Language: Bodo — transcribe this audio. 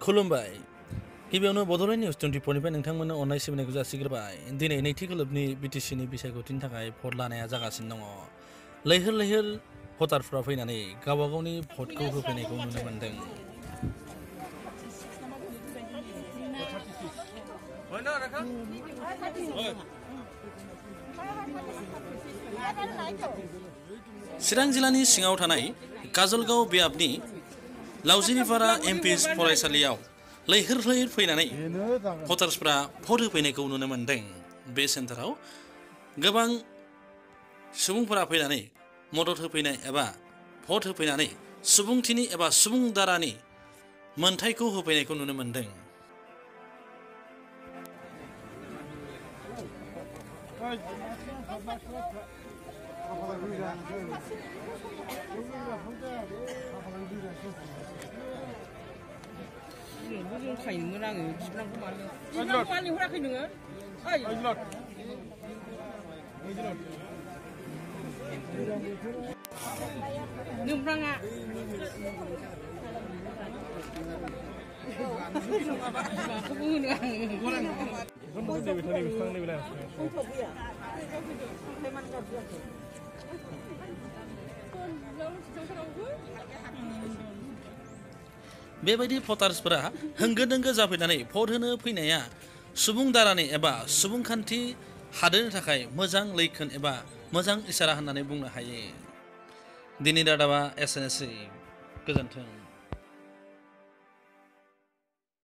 खुलुमबाय गिबियावनो बड'लेण्ड निउस 24 निफ्राय नोंथांमोननो अननाय सिबिनायखौ जासिग्रोबाय दिनै नैथि खोलोबनि बिटिसिनि बिसायख'थिनि थाखाय भट लानाया जागासिनो दङ लैहोर लैहोर भटारफ्रा फैनानै गावबा गावनि भटखौ होफैनायखौ नुनो मोन्दों चिरां जिल्लानि सिङाव थानाय काजलगाव बियाबनि लावजिरिपारा एमपि फरायसालियाव लैहोर लैहोर फैनानै भटार्सफ्रा भट होफैनायखौ नुनो मोन्दों बे सेन्टाराव गोबां सुबुंफोरा फैनानै मदद होफैनाय एबा भट होफैनानै सुबुंथिनि एबा सुबुं दारानि मोनथायखौ होफैनायखौ नुनो मोन्दों खायनोमोन आङो बिब्रांखौ मानो हराखै नोङो नोंब्राङा बिमाखौबो होनो बेबायदि भटार्सफोरा होंगो दोंगो जाफैनानै भट होनो फैनाया सुबुं दारानि एबा सुबुंखान्थि हादोरनि थाखाय मोजां लैखोन एबा मोजां इसारा होननानै बुंनो हायो दिनै रादाबा एसेनोसै गोजोन्थों